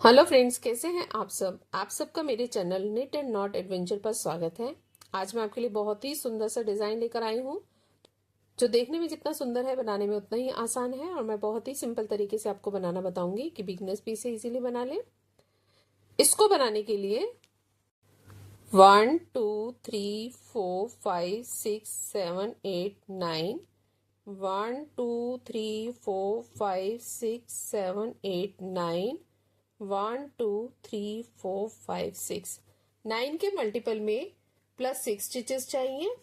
Hello friends, कैसे हैं आप सबका मेरे channel knit and knot adventure पर स्वागत है। आज मैं आपके लिए बहुत ही सुंदर सा डिजाइन लेकर आई हूँ, जो देखने में जितना सुंदर है बनाने में उतना ही आसान है। और मैं बहुत ही सिंपल तरीके से आपको बनाना बताऊंगी कि बिगिनर्स भी इसे इजीली बना ले। इसको बनाने के लिए 1 2 3 4 5 6 7 8 9 1 2 3 4 5 6 7 8 9 1 2 3 4 5 6 9 के मल्टीपल में +6 स्टिचेस चाहिए।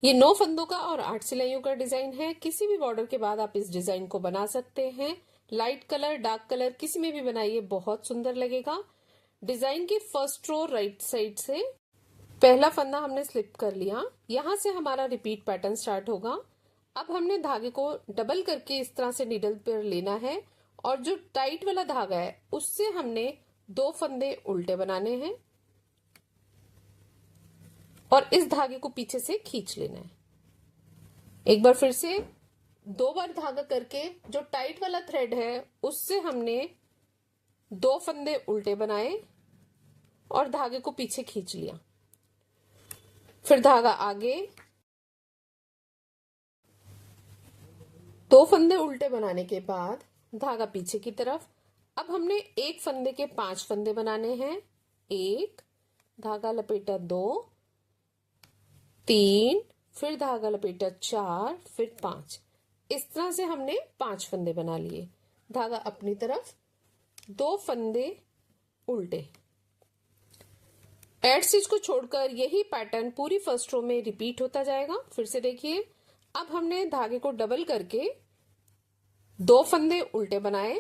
ये 9 फंदों का और 8 सिलाइयों का डिजाइन है। किसी भी बॉर्डर के बाद आप इस डिजाइन को बना सकते हैं। लाइट कलर, डार्क कलर किसी में भी बनाइए, बहुत सुंदर लगेगा। डिजाइन की फर्स्ट रो राइट साइड से पहला फंदा हमने स्लिप कर लिया। यहां से हमारा रिपीट पैटर्न स्टार्ट होगा। अब हमने धागे को डबल करके इस तरह से नीडल पर लेना है और जो टाइट वाला धागा है उससे हमने 2 फंदे उल्टे बनाने हैं और इस धागे को पीछे से खींच लेना है। एक बार फिर से 2 बार धागा करके जो टाइट वाला थ्रेड है उससे हमने 2 फंदे उल्टे बनाए और धागे को पीछे खींच लिया। फिर धागा आगे, 2 फंदे उल्टे बनाने के बाद धागा पीछे की तरफ। अब हमने एक फंदे के 5 फंदे बनाने हैं। 1, धागा लपेटा 2, 3, फिर धागा लपेटा 4, फिर 5। इस तरह से हमने 5 फंदे बना लिए। धागा अपनी तरफ, 2 फंदे उल्टे। एड स्टिच को छोड़कर यही पैटर्न पूरी फर्स्ट रो में रिपीट होता जाएगा। फिर से देखिए, अब हमने धागे को डबल करके 2 फंदे उल्टे बनाए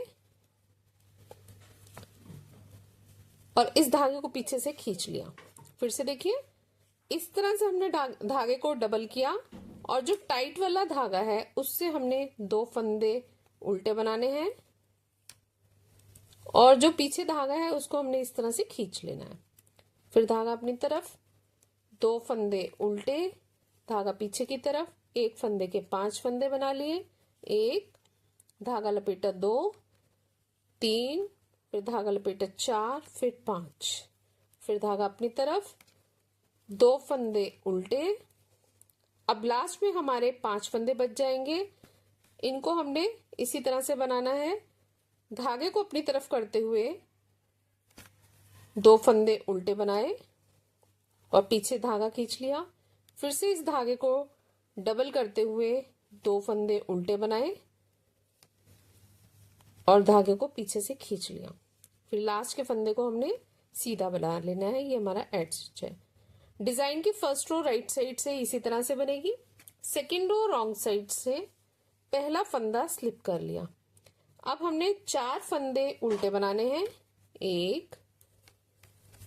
और इस धागे को पीछे से खींच लिया। फिर से देखिए, इस तरह से हमने धागे को डबल किया और जो टाइट वाला धागा है उससे हमने 2 फंदे उल्टे बनाने हैं और जो पीछे धागा है उसको हमने इस तरह से खींच लेना है। फिर धागा अपनी तरफ, 2 फंदे उल्टे, धागा पीछे की तरफ, एक फंदे के 5 फंदे बना लिए। 1, धागा लपेटा 2, 3, फिर धागा लपेटा 4, फिर 5, फिर धागा अपनी तरफ, 2 फंदे उल्टे। अब लास्ट में हमारे 5 फंदे बच जाएंगे। इनको हमने इसी तरह से बनाना है। धागे को अपनी तरफ करते हुए 2 फंदे उल्टे बनाए और पीछे धागा खींच लिया। फिर से इस धागे को डबल करते हुए 2 फंदे उल्टे बनाए और धागे को पीछे से खींच लिया। फिर लास्ट के फंदे को हमने सीधा बना लेना है। ये हमारा एड स्टिच है। डिजाइन की फर्स्ट रो राइट साइड से इसी तरह से बनेगी। सेकेंड रो रॉन्ग साइड से पहला फंदा स्लिप कर लिया। अब हमने 4 फंदे उल्टे बनाने हैं। 1,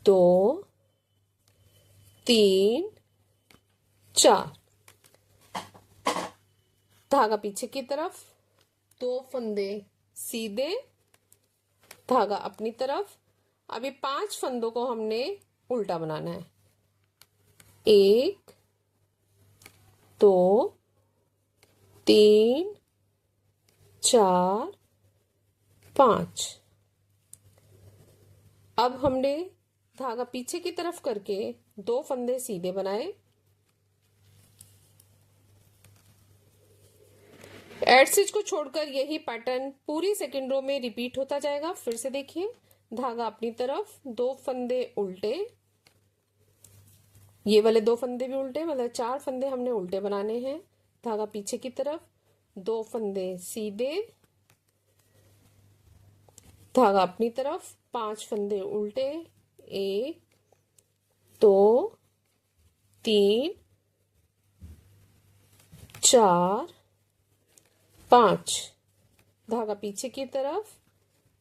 2, 3, 4, धागा पीछे की तरफ, 2 फंदे सीधे, धागा अपनी तरफ। अभी 5 फंदों को हमने उल्टा बनाना है। 1, 2, 3, 4, 5। अब हमने धागा पीछे की तरफ करके 2 फंदे सीधे बनाए। एड स्टिच को छोड़कर यही पैटर्न पूरी सेकेंड रो में रिपीट होता जाएगा। फिर से देखिए, धागा अपनी तरफ, 2 फंदे उल्टे, ये वाले 2 फंदे भी उल्टे, मतलब 4 फंदे हमने उल्टे बनाने हैं। धागा पीछे की तरफ, 2 फंदे सीधे, धागा अपनी तरफ, 5 फंदे उल्टे। 1, 2, 3, 4, 5, धागा पीछे की तरफ,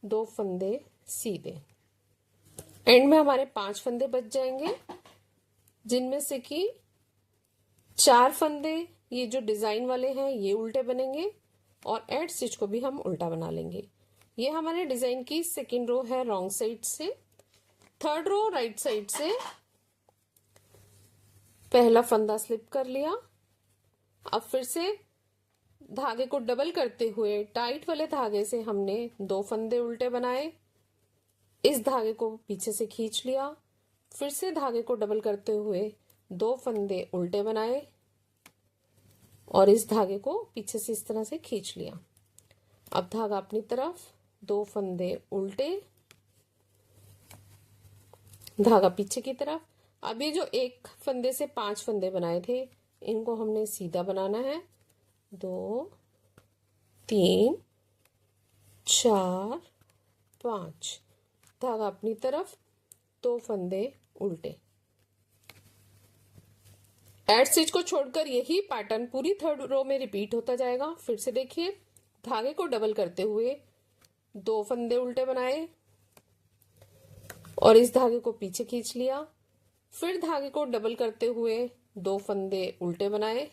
2 फंदे सीधे। एंड में हमारे 5 फंदे बच जाएंगे, जिनमें से कि 4 फंदे ये जो डिजाइन वाले हैं ये उल्टे बनेंगे और एड स्टिच को भी हम उल्टा बना लेंगे। ये हमारे डिजाइन की सेकेंड रो है रॉन्ग साइड से। थर्ड रो राइट साइड से पहला फंदा स्लिप कर लिया। अब फिर से धागे को डबल करते हुए टाइट वाले धागे से हमने 2 फंदे उल्टे बनाए। इस धागे को पीछे से खींच लिया, फिर से धागे को डबल करते हुए 2 फंदे उल्टे बनाए और इस धागे को पीछे से इस तरह से खींच लिया। अब धागा अपनी तरफ, 2 फंदे उल्टे, धागा पीछे की तरफ। अब ये जो एक फंदे से 5 फंदे बनाए थे इनको हमने सीधा बनाना है। 2 3 4 5, धागा अपनी तरफ, 2 फंदे उल्टे। एड स्टिच को छोड़कर यही पैटर्न पूरी थर्ड रो में रिपीट होता जाएगा। फिर से देखिए, धागे को डबल करते हुए 2 फंदे उल्टे बनाए और इस धागे को पीछे खींच लिया, फिर धागे को डबल करते हुए 2 फंदे उल्टे बनाए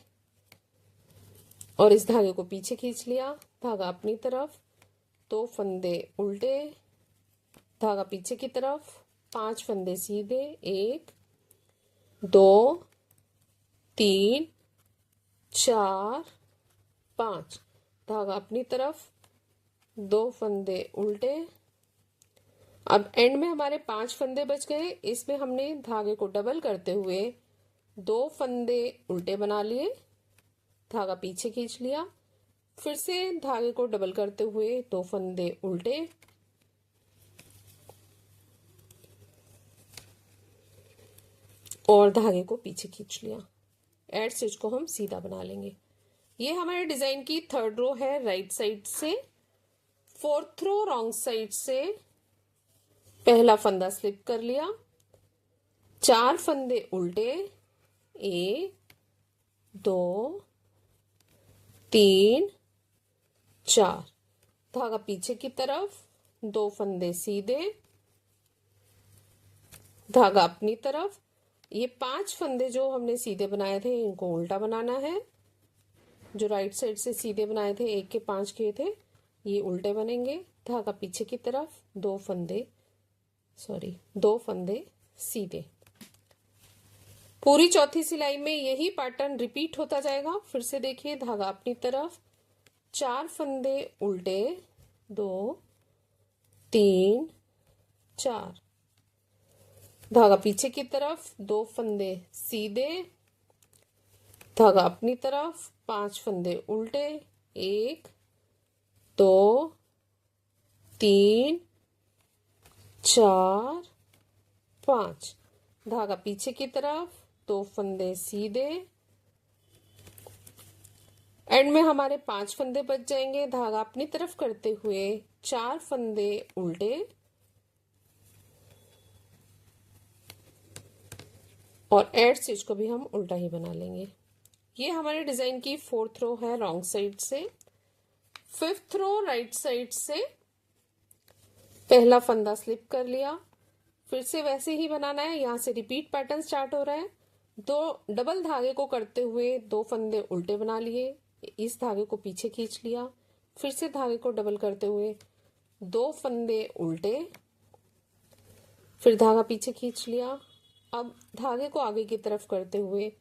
और इस धागे को पीछे खींच लिया, धागा अपनी तरफ, 2 फंदे उल्टे, धागा पीछे की तरफ, 5 फंदे सीधे, 1 2 3 4 5, धागा अपनी तरफ, 2 फंदे उल्टे। अब एंड में हमारे 5 फंदे बच गए। इसमें हमने धागे को डबल करते हुए 2 फंदे उल्टे बना लिए, धागा पीछे खींच लिया, फिर से धागे को डबल करते हुए 2 फंदे उल्टे और धागे को पीछे खींच लिया। एड स्टिच को हम सीधा बना लेंगे। ये हमारे डिजाइन की थर्ड रो है राइट साइड से। फोर्थ रो रॉन्ग साइड से पहला फंदा स्लिप कर लिया, 4 फंदे उल्टे, 1 2 3 4, धागा पीछे की तरफ, 2 फंदे सीधे, धागा अपनी तरफ। ये 5 फंदे जो हमने सीधे बनाए थे इनको उल्टा बनाना है। जो राइट साइड से सीधे बनाए थे 1 के 5 किए थे ये उल्टे बनेंगे, धागा पीछे की तरफ, 2 फंदे सीधे। पूरी चौथी सिलाई में यही पैटर्न रिपीट होता जाएगा। फिर से देखिए, धागा अपनी तरफ, 4 फंदे उल्टे, 2 3 4, धागा पीछे की तरफ, 2 फंदे सीधे, धागा अपनी तरफ, 5 फंदे उल्टे, 1 2 3 4 5, धागा पीछे की तरफ, 2 फंदे सीधे। एंड में हमारे 5 फंदे बच जाएंगे। धागा अपनी तरफ करते हुए 4 फंदे उल्टे और एड स्टिच को भी हम उल्टा ही बना लेंगे। ये हमारे डिजाइन की फोर्थ रो है रॉन्ग साइड से। फिफ्थ रो राइट साइड से पहला फंदा स्लिप कर लिया, फिर से वैसे ही बनाना है। यहाँ से रिपीट पैटर्न स्टार्ट हो रहा है। 2 डबल धागे को करते हुए 2 फंदे उल्टे बना लिए, इस धागे को पीछे खींच लिया, फिर से धागे को डबल करते हुए 2 फंदे उल्टे, फिर धागा पीछे खींच लिया। अब धागे को आगे की तरफ करते हुए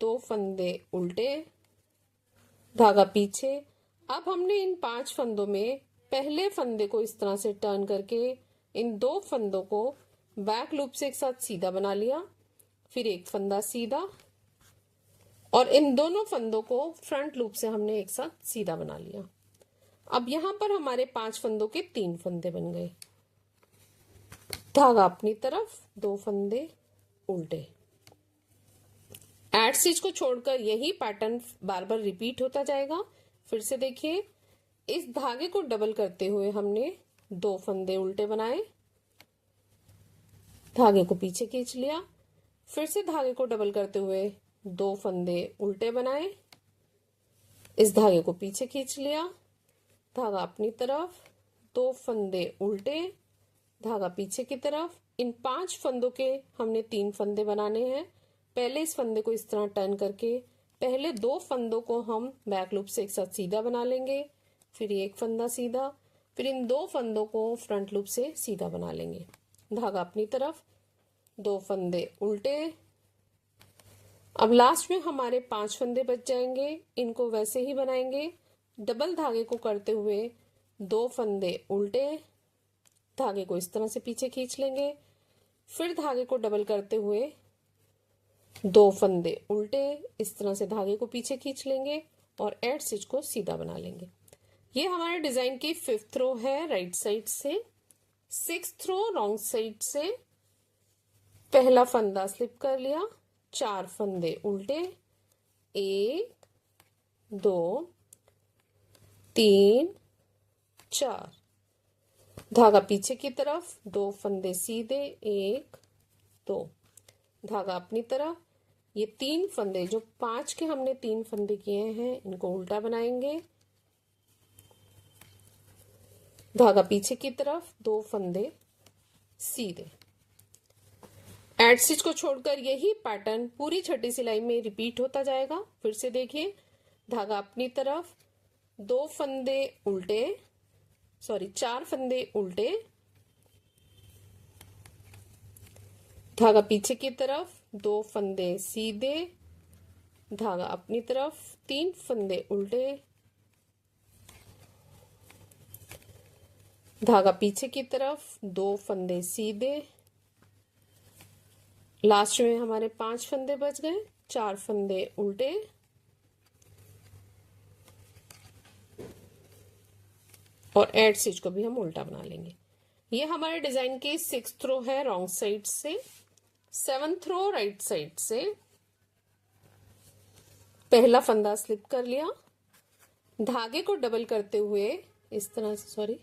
2 फंदे उल्टे, धागा पीछे। अब हमने इन 5 फंदों में पहले फंदे को इस तरह से टर्न करके इन 2 फंदों को बैक लूप से एक साथ सीधा बना लिया, फिर एक फंदा सीधा और इन दोनों फंदों को फ्रंट लूप से हमने एक साथ सीधा बना लिया। अब यहां पर हमारे 5 फंदों के 3 फंदे बन गए। धागा अपनी तरफ, 2 फंदे उल्टे। एड स्टिच को छोड़कर यही पैटर्न बार बार रिपीट होता जाएगा। फिर से देखिए, इस धागे को डबल करते हुए हमने 2 फंदे उल्टे बनाए, धागे को पीछे खींच लिया, फिर से धागे को डबल करते हुए 2 फंदे उल्टे बनाए, इस धागे को पीछे खींच लिया, धागा अपनी तरफ, 2 फंदे उल्टे, धागा पीछे की तरफ। इन 5 फंदों के हमने 3 फंदे बनाने हैं। पहले इस फंदे को इस तरह टर्न करके पहले 2 फंदों को हम बैक लूप से एक साथ सीधा बना लेंगे, फिर एक फंदा सीधा, फिर इन 2 फंदों को फ्रंट लूप से सीधा बना लेंगे। धागा अपनी तरफ, 2 फंदे उल्टे। अब लास्ट में हमारे 5 फंदे बच जाएंगे, इनको वैसे ही बनाएंगे। डबल धागे को करते हुए 2 फंदे उल्टे, धागे को इस तरह से पीछे खींच लेंगे। फिर धागे को डबल करते हुए 2 फंदे उल्टे इस तरह से धागे को पीछे खींच लेंगे और एड स्टिच को सीधा बना लेंगे। ये हमारे डिजाइन की 5th रो है राइट साइड से। 6th रो रॉन्ग साइड से। पहला फंदा स्लिप कर लिया, 4 फंदे उल्टे, 1 2 3 4, धागा पीछे की तरफ, 2 फंदे सीधे, 1 2, धागा अपनी तरफ। ये 3 फंदे जो 5 के हमने 3 फंदे किए हैं इनको उल्टा बनाएंगे, धागा पीछे की तरफ, 2 फंदे सीधे। एड स्टिच को छोड़कर यही पैटर्न पूरी छठी सिलाई में रिपीट होता जाएगा। फिर से देखिए, धागा अपनी तरफ, 2 फंदे उल्टे, 4 फंदे उल्टे, धागा पीछे की तरफ, 2 फंदे सीधे, धागा अपनी तरफ, 3 फंदे उल्टे, धागा पीछे की तरफ, 2 फंदे सीधे। लास्ट में हमारे 5 फंदे बच गए, 4 फंदे उल्टे, और एड स्टिच को भी हम उल्टा बना लेंगे। ये हमारे डिजाइन की 6th रो है रॉन्ग साइड से। 7th रो राइट साइड से। पहला फंदा स्लिप कर लिया, धागे को डबल करते हुए इस तरह से,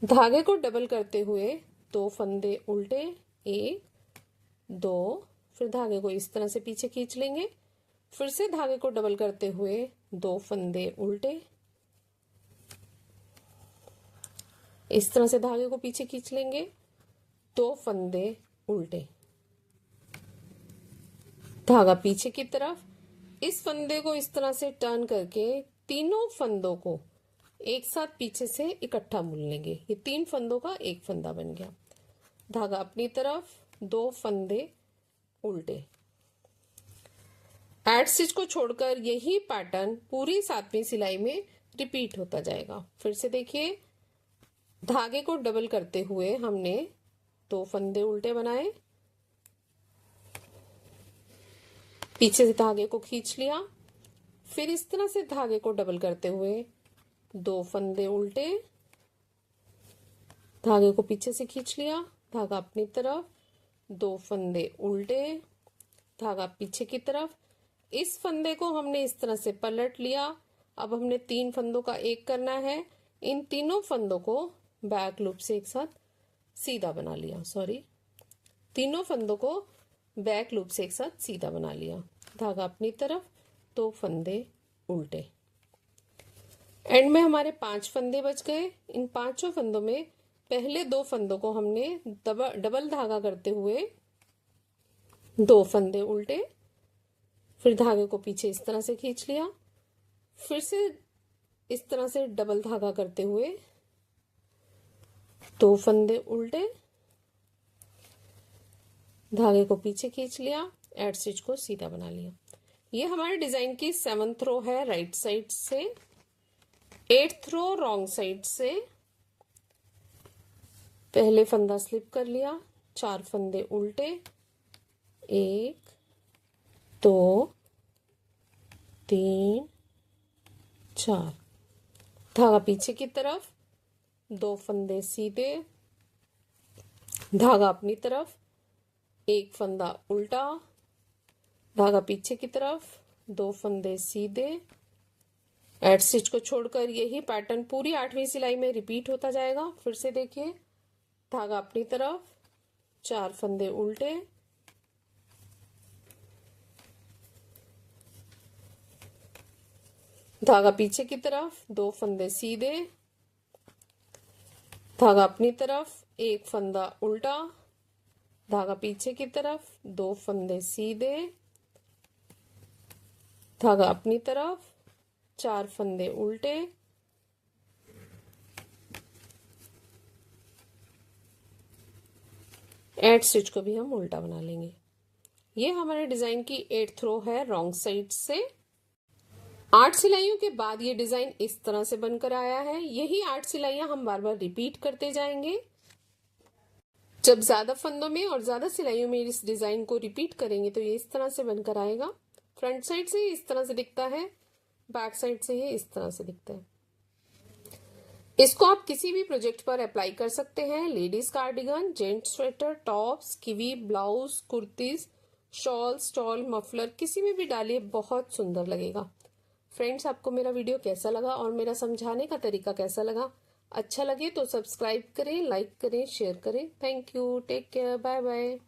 धागे को डबल करते हुए 2 फंदे उल्टे, 1 2, फिर धागे को इस तरह से पीछे खींच लेंगे। फिर से धागे को डबल करते हुए 2 फंदे उल्टे, इस तरह से धागे को पीछे खींच लेंगे, 2 फंदे उल्टे, धागा पीछे की तरफ। इस फंदे को इस तरह से टर्न करके तीनों फंदों को एक साथ पीछे से इकट्ठा बुन लेंगे। ये 3 फंदों का एक फंदा बन गया। धागा अपनी तरफ, 2 फंदे उल्टे। एड स्टिच को छोड़कर यही पैटर्न पूरी 7वीं सिलाई में रिपीट होता जाएगा। फिर से देखिए, धागे को डबल करते हुए हमने 2 फंदे उल्टे बनाए, पीछे से धागे को खींच लिया, फिर इस तरह से धागे को डबल करते हुए 2 फंदे उल्टे, धागे को पीछे से खींच लिया, धागा अपनी तरफ, 2 फंदे उल्टे, धागा पीछे की तरफ। इस फंदे को हमने इस तरह से पलट लिया। अब हमने 3 फंदों का एक करना है। इन तीनों फंदों को बैक लूप से एक साथ सीधा बना लिया, तीनों फंदों को बैक लूप से एक साथ सीधा बना लिया, धागा अपनी तरफ, 2 फंदे उल्टे। एंड में हमारे 5 फंदे बच गए। इन 5 फंदों में पहले 2 फंदों को हमने डबल धागा करते हुए 2 फंदे उल्टे, फिर धागे को पीछे इस तरह से खींच लिया, फिर से इस तरह से डबल धागा करते हुए 2 फंदे उल्टे, धागे को पीछे खींच लिया, एड स्टिच को सीधा बना लिया। ये हमारे डिजाइन की 7th रो है राइट साइड से। 8th रो रॉन्ग साइड से। पहले फंदा स्लिप कर लिया, 4 फंदे उल्टे, 1 2 3 4, धागा पीछे की तरफ, 2 फंदे सीधे, धागा अपनी तरफ, 1 फंदा उल्टा, धागा पीछे की तरफ, 2 फंदे सीधे। एड स्टिच को छोड़कर यही पैटर्न पूरी 8वीं सिलाई में रिपीट होता जाएगा। फिर से देखिए, धागा अपनी तरफ, 4 फंदे उल्टे, धागा पीछे की तरफ, 2 फंदे सीधे, धागा अपनी तरफ, 1 फंदा उल्टा, धागा पीछे की तरफ, 2 फंदे सीधे, धागा अपनी तरफ, 4 फंदे उल्टे, एड स्टिच को भी हम उल्टा बना लेंगे। ये हमारे डिजाइन की 8th रो है रॉन्ग साइड से। 8 सिलाइयों के बाद ये डिजाइन इस तरह से बनकर आया है। यही 8 सिलाइयां हम बार बार रिपीट करते जाएंगे। जब ज्यादा फंदों में और ज्यादा सिलाइयों में इस डिजाइन को रिपीट करेंगे तो ये इस तरह से बनकर आएगा। फ्रंट साइड से इस तरह से दिखता है, बैक साइड से ये इस तरह से दिखता है। इसको आप किसी भी प्रोजेक्ट पर अप्लाई कर सकते हैं। Ladies cardigan, gents sweater, tops, kiwi, blouse, kurtis, shawl, stall, muffler, किसी में भी डालिए, बहुत सुंदर लगेगा। फ्रेंड्स, आपको मेरा वीडियो कैसा लगा और मेरा समझाने का तरीका कैसा लगा? अच्छा लगे तो सब्सक्राइब करें, लाइक करें, शेयर करें। Thank you, take care, bye bye.